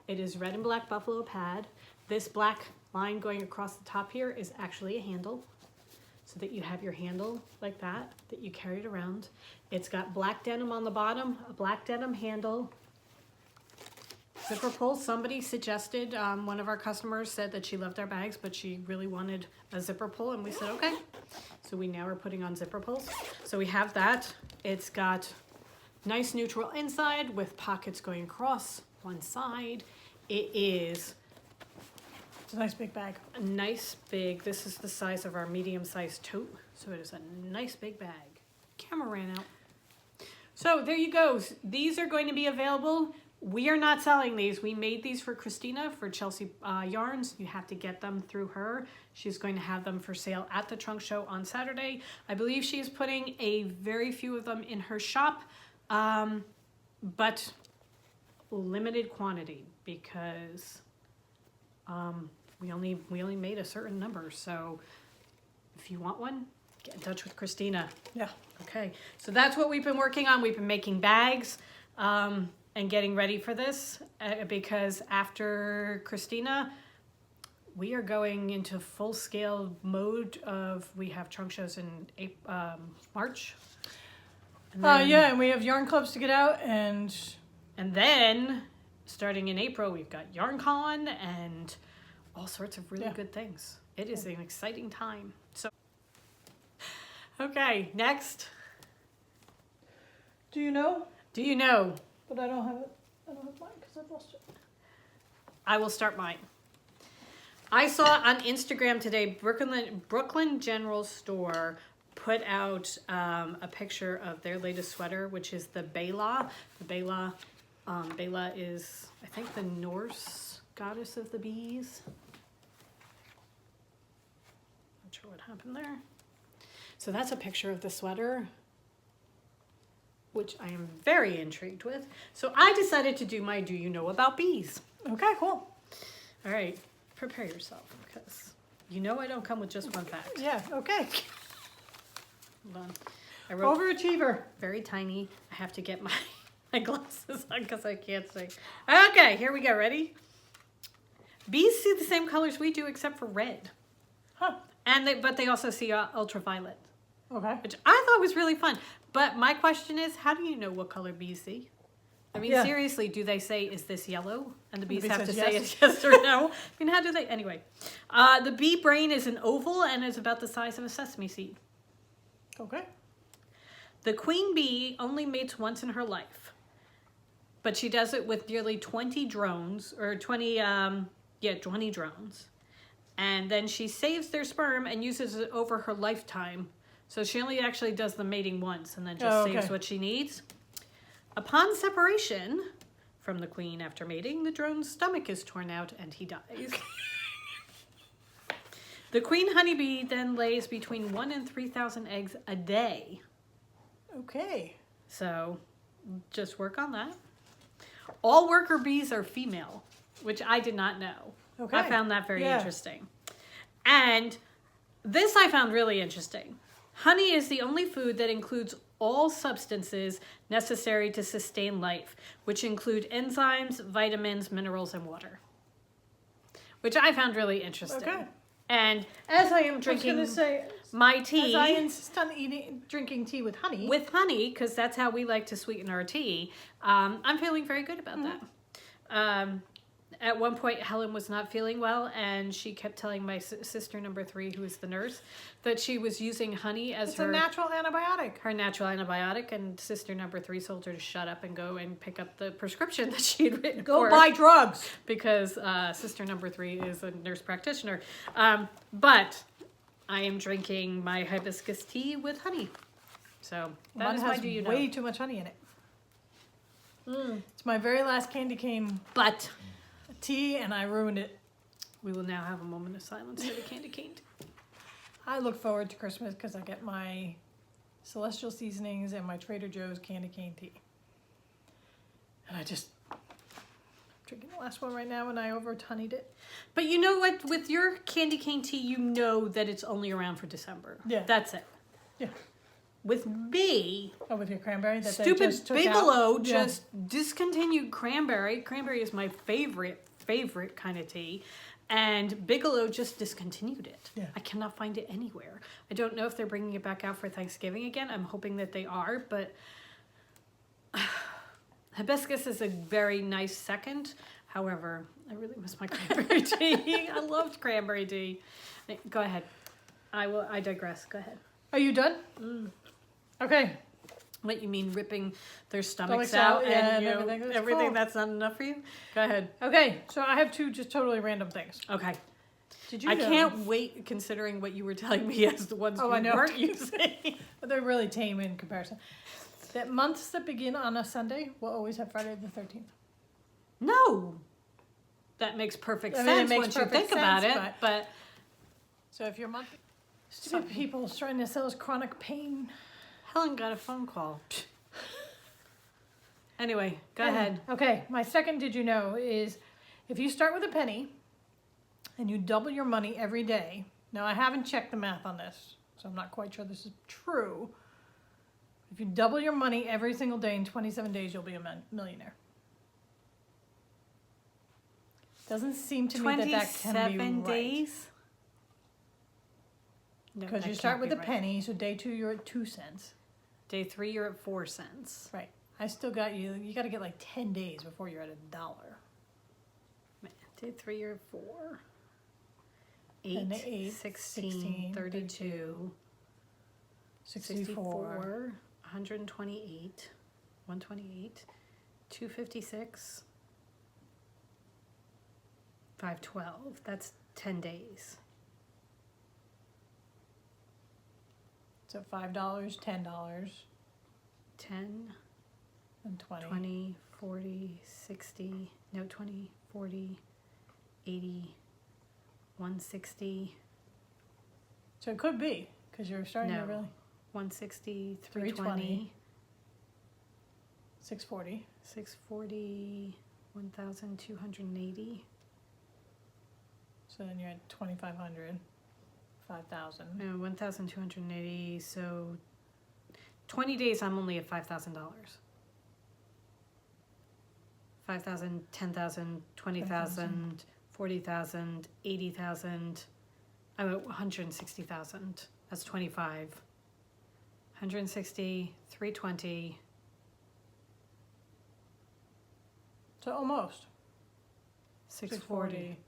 It is red and black buffalo pad. This black line going across the top here is actually a handle, so that you have your handle like that you carry it around. It's got black denim on the bottom, a black denim handle, zipper pull. Somebody suggested, one of our customers said that she loved our bags, but she really wanted a zipper pull, and we said, okay. So we now are putting on zipper pulls. So we have that. It's got nice neutral inside with pockets going across one side. It is It's a nice big bag. a nice big, this is the size of our medium-sized tote, so it is a nice big bag. Camera ran out. So there you go. These are going to be available We are not selling these. We made these for Christina for Chelsea Yarns. You have to get them through her. She's going to have them for sale at the trunk show on Saturday. I believe she is putting a very few of them in her shop, but limited quantity because we only made a certain number. So if you want one, get in touch with Christina. Yeah. Okay, so that's what we've been working on. We've been making bags and getting ready for this because after Christina, we are going into full-scale mode of, we have trunk shows in March. Yeah, and we have yarn clubs to get out, and then starting in April, we've got YarnCon and all sorts of really good things. It is an exciting time. So, okay, next. Do you know? Do you know? But I don't have it. I don't have mine because I've lost it. I will start mine. I saw on Instagram today, Brooklyn General Store put out a picture of their latest sweater, which is the Bela. The Bela is, I think, the Norse goddess of the bees. Not sure what happened there. So that's a picture of the sweater, which I am very intrigued with. So I decided to do my Do You Know About Bees. Okay, cool. All right, prepare yourself because you know I don't come with just one fact. Yeah, okay. Hold on. I wrote Overachiever. very tiny. I have to get my glasses on because I can't see. Okay, here we go. Ready? Bees see the same colors we do except for red. Huh. But they also see ultraviolet, Okay. which I thought was really fun. But my question is, how do you know what color bees see? I mean, seriously, do they say, is this yellow? And the bees bee have to says say yes. it's yes or no. I mean, how do they? Anyway, the bee brain is an oval and is about the size of a sesame seed. Okay. The queen bee only mates once in her life, but she does it with nearly 20 drones, or 20 drones. And then she saves their sperm and uses it over her lifetime. So she only actually does the mating once and then just saves what she needs. Upon separation from the queen after mating, the drone's stomach is torn out and he dies. The queen honeybee then lays between 1,000 and 3,000 eggs a day. Okay. So just work on that. All worker bees are female, which I did not know. Okay. I found that very interesting. And this I found really interesting. Honey is the only food that includes all substances necessary to sustain life, which include enzymes, vitamins, minerals, and water. Which I found really interesting. Okay. And as I am drinking my tea, as I insist on drinking tea with honey. with honey, because that's how we like to sweeten our tea, I'm feeling very good about that. At one point, Helen was not feeling well, and she kept telling my sister number 3, who is the nurse, that she was using honey as It's a natural antibiotic. her natural antibiotic, and sister number 3 told her to shut up and go and pick up the prescription that she had written Go for buy drugs. because sister number 3 is a nurse practitioner. But I am drinking my hibiscus tea with honey. So that Mine is has my Do You Know. way too much honey in it. It's my very last candy cane But tea, and I ruined it. we will now have a moment of silence for the candy cane. I look forward to Christmas because I get my Celestial Seasonings and my Trader Joe's candy cane tea. And I'm drinking the last one right now, and I over-honeyed it. But you know what? With your candy cane tea, you know that it's only around for December. Yeah. That's it. Yeah. With me, Oh, with your cranberry? That they stupid just took Bigelow out? just discontinued cranberry. Cranberry is my favorite kind of tea. And Bigelow just discontinued it. Yeah. I cannot find it anywhere. I don't know if they're bringing it back out for Thanksgiving again. I'm hoping that they are, but hibiscus is a very nice second. However, I really miss my cranberry tea. I loved cranberry tea. Go ahead. I digress. Go ahead. Are you done? Okay. What, you mean ripping their stomachs Stomachs out, out yeah, and and everything. That's everything cool. that's not enough for you? Go ahead. Okay, so I have 2 just totally random things. Okay. Did you I know- can't wait considering what you were telling me as the ones Oh, we I know. weren't using. But they're really tame in comparison. That months that begin on a Sunday will always have Friday the 13th. No. That makes perfect I mean, it sense makes once you perfect think about sense, it. But So if you're monthly, stupid people trying to sell us chronic pain. Helen got a phone call. Anyway, go ahead. Okay, my second did you know is if you start with a penny and you double your money every day. Now, I haven't checked the math on this, so I'm not quite sure this is true. If you double your money every single day in 27 days, you'll be a millionaire. Doesn't seem to me that can be 27 right. days? No, Because that you start can't with be a right. penny, so day 2 you're at 2 cents. Day 3, you're at 4 cents. Right. I still got you. You got to get like 10 days before you're at $1. Day 3, you're at 4. And 8, 8, 16, 32, 64. 128, 128, 256, 512. That's 10 days. So $5, $10, 10, and 20. 20, 40, 60, no, 20, 40, 80, 160, So it could be because you're starting to No. really 160, 320, 320, 640. 640, 1,280. So then you're at 2,500, 5,000. No, 1,280. So 20 days, I'm only at $5,000. 5,000, 10,000, 20,000, 40,000, 80,000. I'm at 160,000. That's 25. 160, 320. So almost 640.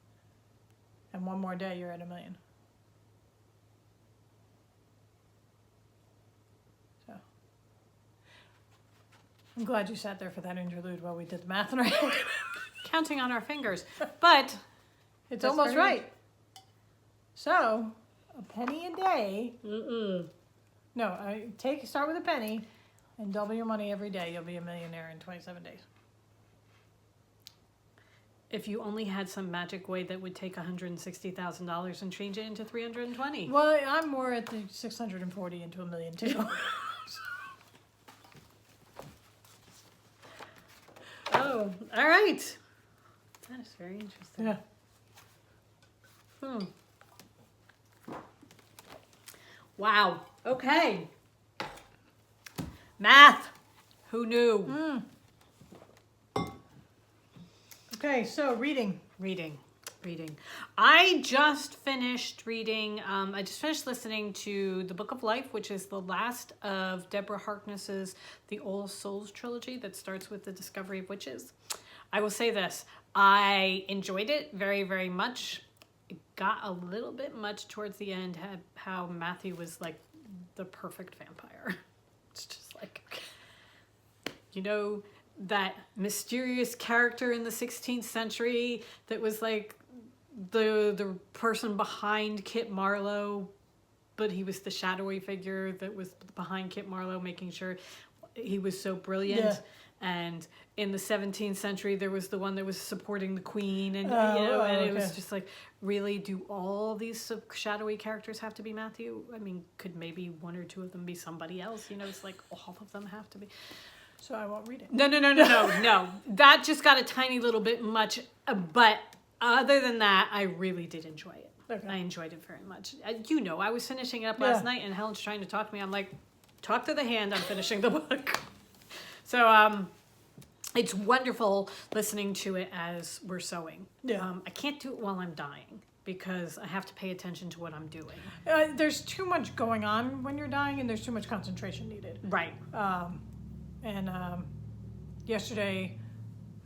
And one more day, you're at $1 million. So I'm glad you sat there for that interlude while we did the math in our head. Counting on our fingers. But It's That's almost very- right. So a penny a day. No, start with a penny and double your money every day. You'll be a millionaire in 27 days. if you only had some magic way that would take $160,000 and change it into 320. Well, I'm more at the 640 into $1 million too. Oh, all right. That is very interesting. Yeah. Wow. Okay. Math. Who knew? Okay, so reading. Reading. I just finished reading, I just finished listening to The Book of Life, which is the last of Deborah Harkness's The All Souls trilogy that starts with the discovery of witches. I will say this, I enjoyed it very, very much. It got a little bit much towards the end, how Matthew was like the perfect vampire. It's just like, you know, that mysterious character in the 16th century that was like the person behind Kit Marlowe, but he was the shadowy figure that was behind Kit Marlowe, making sure he was so brilliant. Yeah. And in the 17th century, there was the one that was supporting the queen, and it was just like, really, do all these shadowy characters have to be Matthew? I mean, could maybe one or two of them be somebody else? You know, it's like all of them have to be. So I won't read it. No. That just got a tiny little bit much. But other than that, I really did enjoy it. Okay. I enjoyed it very much. You know, I was finishing it up last night, and Helen's trying to talk to me. I'm like, talk to the hand. I'm finishing the book. So it's wonderful listening to it as we're sewing. Yeah. I can't do it while I'm dying because I have to pay attention to what I'm doing. There's too much going on when you're dying, and there's too much concentration needed. Right. And yesterday,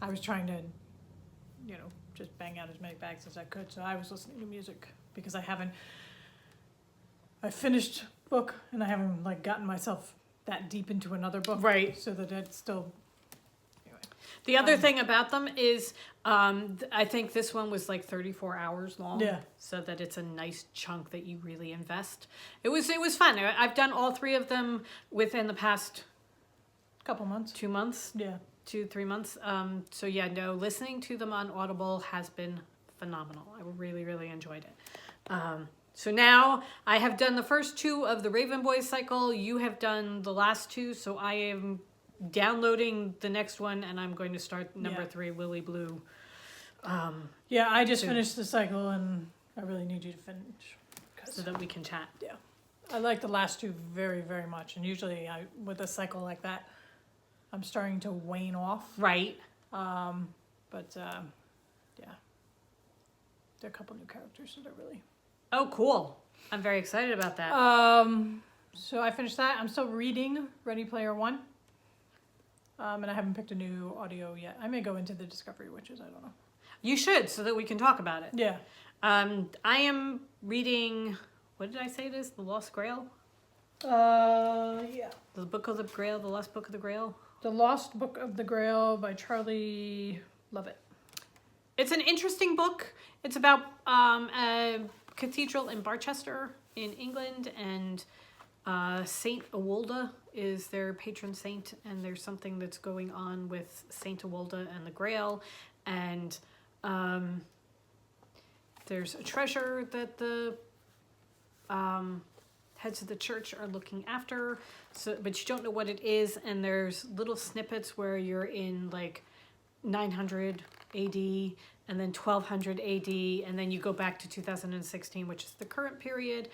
I was trying to, just bang out as many bags as I could. So I was listening to music because I finished book and I haven't gotten myself that deep into another book. Right. So that it's still. Anyway. The other thing about them is, I think this one was like 34 hours long. Yeah. So that it's a nice chunk that you really invest. It was fun. I've done all three of them within the past Couple months. 2 months. Yeah. 2-3 months. So yeah, no, listening to them on Audible has been phenomenal. I really, really enjoyed it. So now I have done the first 2 of the Raven Boys cycle. You have done the last 2, so I am downloading the next one, and I'm going to start number 3, Lily Blue. Yeah, I just finished the cycle, and I really need you to finish. So that we can chat. Yeah. I like the last 2 very, very much, and usually with a cycle like that, I'm starting to wane off. Right. But yeah. There are a couple new characters that are really... Oh, cool. I'm very excited about that. So I finished that. I'm still reading Ready Player One. And I haven't picked a new audio yet. I may go into the Discovery Witches. I don't know. You should, so that we can talk about it. Yeah. I am reading, what did I say it is? The Lost Grail? Yeah. The Book of the Grail, The Lost Book of the Grail? The Lost Book of the Grail by Charlie Lovett. It's an interesting book. It's about a cathedral in Barchester in England, and Saint Awolda is their patron saint, and there's something that's going on with Saint Awolda and the Grail, and there's a treasure that the heads of the church are looking after, so but you don't know what it is, and there's little snippets where you're in like 900 AD and then 1200 AD, and then you go back to 2016, which is the current period.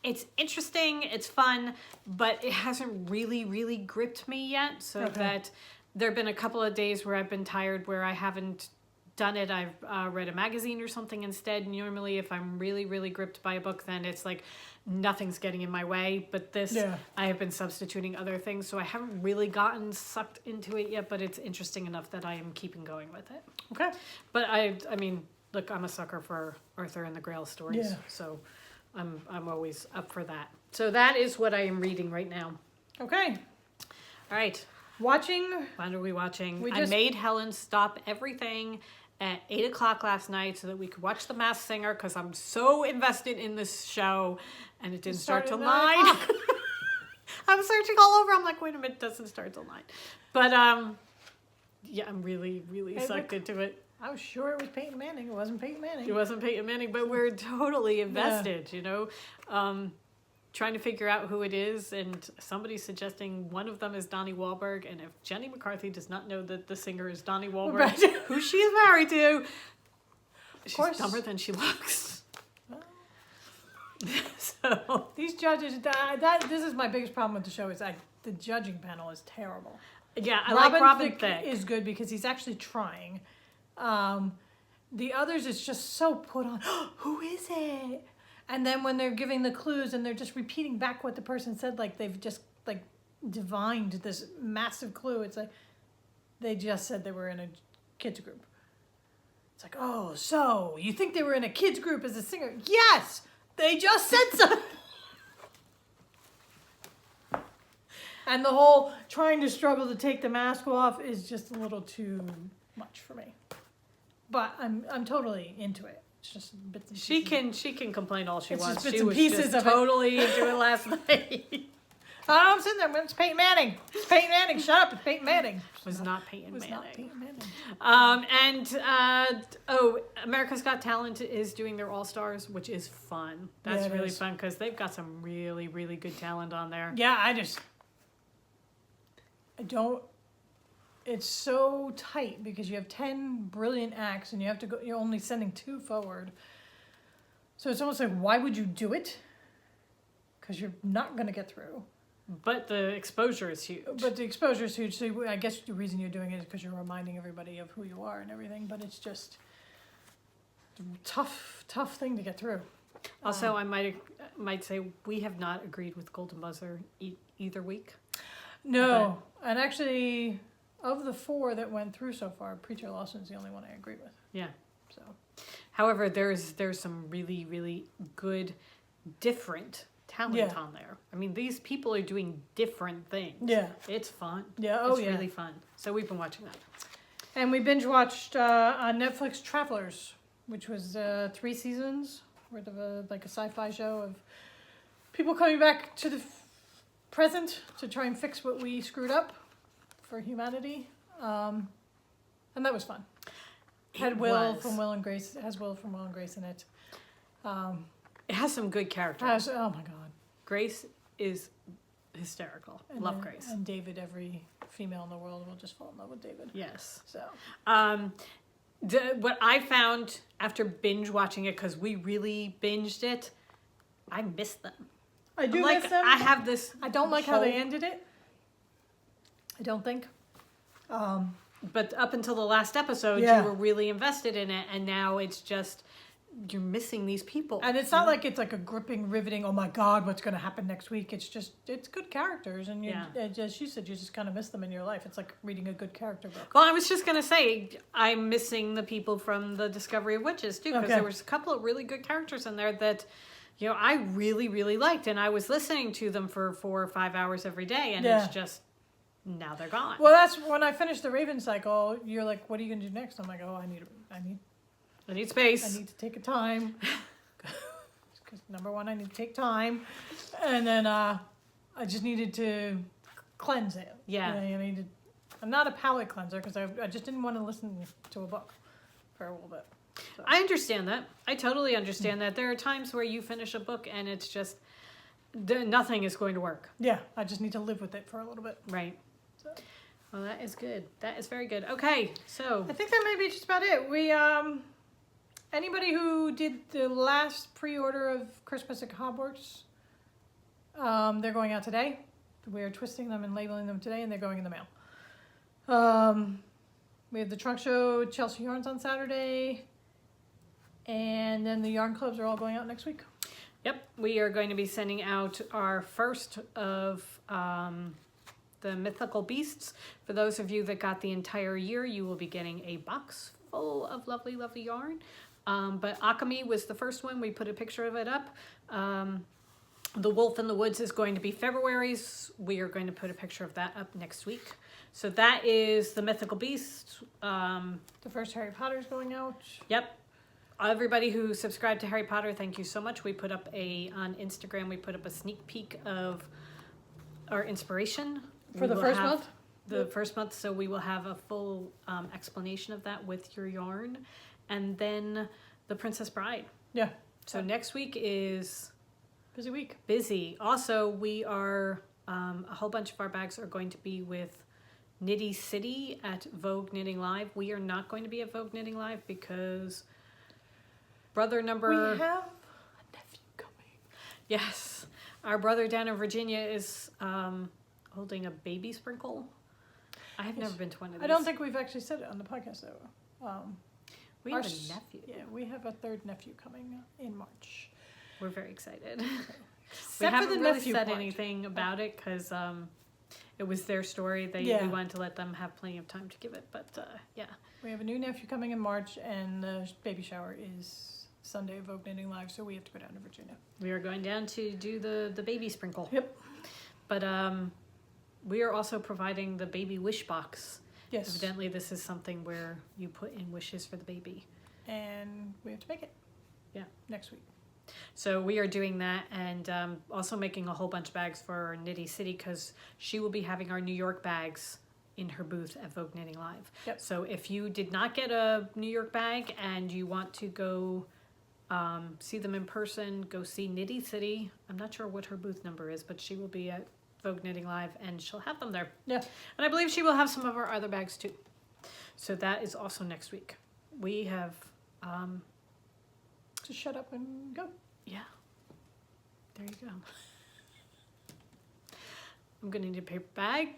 It's interesting, it's fun, but it hasn't really gripped me yet, so that there have been a couple of days where I've been tired where I haven't done it. I've read a magazine or something instead. Normally, if I'm really gripped by a book, then it's like nothing's getting in my way. But this, I have been substituting other things, so I haven't really gotten sucked into it yet, but it's interesting enough that I am keeping going with it. Okay. But I mean, look, I'm a sucker for Arthur and the Grail stories, so I'm always up for that. So that is what I am reading right now. Okay. All right. Watching. What are we watching? We I made Helen stop everything at 8 o'clock last night so that we could watch The Masked Singer, because I'm so invested in this show, and it didn't start till 9. I'm searching all over. I'm like, wait a minute, it doesn't start till 9. But yeah, I'm really sucked into it. I was sure it was Peyton Manning. It wasn't Peyton Manning. It wasn't Peyton Manning, but we're totally invested, you know? Trying to figure out who it is, and somebody suggesting one of them is Donnie Wahlberg, and if Jenny McCarthy does not know that the singer is Donnie Wahlberg, who she is married to, she's dumber than she looks. So these judges, this is my biggest problem with the show, is the judging panel is terrible. Yeah, I like Robin Thicke. Is good because he's actually trying. The others is just so put on. Who is it? And then when they're giving the clues and they're just repeating back what the person said, like they've just like divined this massive clue. It's like they just said they were in a kids group. It's like, oh, so you think they were in a kids group as a singer? Yes, they just said so. And the whole trying to struggle to take the mask off is just a little too much for me. But I'm totally into it. It's just bits and pieces. She can complain all she It's wants. just bits She and was pieces just of it. totally into it last night. I'm sitting there. It's Peyton Manning. It's Peyton Manning. Shut up. It's Peyton Manning. It was not Peyton Manning. Not Peyton Manning. America's Got Talent is doing their All Stars, which is fun. That's really fun because they've got some really good talent on there. Yeah, it's so tight because you have 10 brilliant acts and you have to go, you're only sending 2 forward. So it's almost like, why would you do it? Because you're not going to get through. But the exposure is huge. So I guess the reason you're doing it is because you're reminding everybody of who you are and everything. But it's just a tough thing to get through. Also, I might say we have not agreed with Golden Buzzer either week. No, and actually, of the 4 that went through so far, Preacher Lawson's the only one I agree with. Yeah. So, however, there's some really good, different talent on there. I mean, these people are doing different things. Yeah, it's fun. Yeah, it's really fun. So we've been watching that. And we binge watched on Netflix Travelers, which was 3 seasons worth of a sci-fi show of people coming back to the present to try and fix what we screwed up for humanity. And that was fun. Had It Will was. from Will and Grace. It has Will from Will and Grace in it. It has some good characters. Oh my God. Grace is hysterical. And Love then- Grace. And David, every female in the world will just fall in love with David. Yes. So What I found after binge watching it, because we really binged it, I miss them. I do Like, miss them. I have this. I don't like how they whole- ended it. I don't think. But up until the last episode, Yeah. you were really invested in it, and now it's just you're missing these people. And it's not like it's like a gripping, riveting, oh my God, what's going to happen next week? It's just, it's good characters. And you, as you said, you just kind of miss them in your life. It's like reading a good character book. Well, I was just gonna say I'm missing the people from the Discovery of Witches too, because Okay. there was a couple of really good characters in there that, I really, really liked, and I was listening to them for 4 or 5 hours every day, and Yeah. it's just now they're gone. Well, that's when I finished the Raven cycle. You're like, what are you going to do next? I'm like, oh, I need space. need to take a time. Because number one, I need to take time. And then I just needed to cleanse it. Yeah. I'm not a palate cleanser because I just didn't want to listen to a book for a little bit. So. I understand that. I totally understand that. There are times where you finish a book and it's just nothing is going to work. Yeah, I just need to live with it for a little bit. Right. So. Well, that is good. That is very good. Okay, so I think that may be just about it. We anybody who did the last pre-order of Christmas at Hogwarts, they're going out today. We're twisting them and labeling them today, and they're going in the mail. We have the trunk show, Chelsea Yarns on Saturday, and then the yarn clubs are all going out next week. Yep, we are going to be sending out our first of the mythical beasts. For those of you that got the entire year, you will be getting a box full of lovely, lovely yarn. But Akami was the first one. We put a picture of it up. The Wolf in the Woods is going to be February's. We are going to put a picture of that up next week. So that is the mythical beast. The first Harry Potter's going out. Yep. Everybody who subscribed to Harry Potter, thank you so much. We put up on Instagram, we put up a sneak peek of our inspiration. For the first month? The first month, so we will have a full explanation of that with your yarn. And then the Princess Bride. Yeah. So next week is Busy week. busy. Also, we are, a whole bunch of our bags are going to be with Knitty City at Vogue Knitting Live. We are not going to be at Vogue Knitting Live because brother number... We have a nephew coming. Yes. Our brother down in Virginia is holding a baby sprinkle. I have never been to one of these. I don't think we've actually said it on the podcast, though. We have our a nephew. Yeah, we have a third nephew coming in March. We're very excited. Except We for haven't the really nephew said part. anything about it because it was their story. We Yeah. wanted to let them have plenty of time to give it. But yeah. We have a new nephew coming in March, and the baby shower is Sunday of Vogue Knitting Live, so we have to go down to Virginia. We are going down to do the baby sprinkle. Yep. But we are also providing the baby wish box. Yes. Evidently, this is something where you put in wishes for the baby. And we have to make it. Yeah. Next week. So we are doing that, and also making a whole bunch of bags for Knitty City because she will be having our New York bags in her booth at Vogue Knitting Live. Yep. So if you did not get a New York bag and you want to go see them in person, go see Knitty City. I'm not sure what her booth number is, but she will be at Vogue Knitting Live and she'll have them there. Yeah. And I believe she will have some of our other bags too. So that is also next week. We have, Just shut up and go. yeah, there you go. I'm gonna need a paper bag.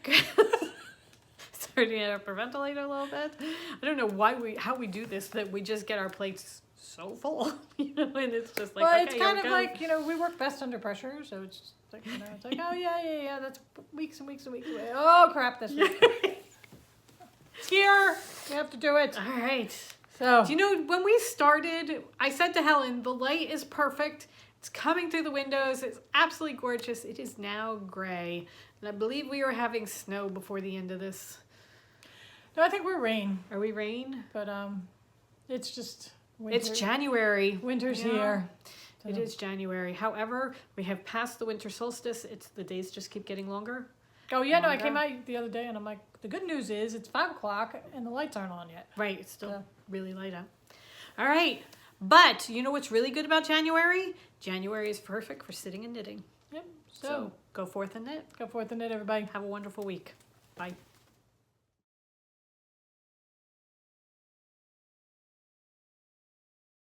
Starting at our ventilator a little bit. I don't know how we do this, that we just get our plates so full, and it's just like, Well, okay, it's here kind we of go. like, we work best under pressure, so it's just like, it's like, oh yeah, that's weeks and weeks and weeks away. Oh crap, this week. It's here. We have to do it. All right. So, Do you know, when we started, I said to Helen, the light is perfect. It's coming through the windows. It's absolutely gorgeous. It is now gray. And I believe we are having snow before the end of this. no, I think we're rain, Are we rain? but it's just winter. It's January. Winter's Yeah. here. It is January. However, we have passed the winter solstice. The days just keep getting longer. Oh yeah, no, I longer. came out the other day and I'm like, the good news is it's 5 o'clock and the lights aren't on yet. Right, it's still Yeah. really light out. All right, but you know what's really good about January? January is perfect for sitting and knitting. Yep. So So go forth and knit. go forth and knit, everybody. Have a wonderful week. Bye.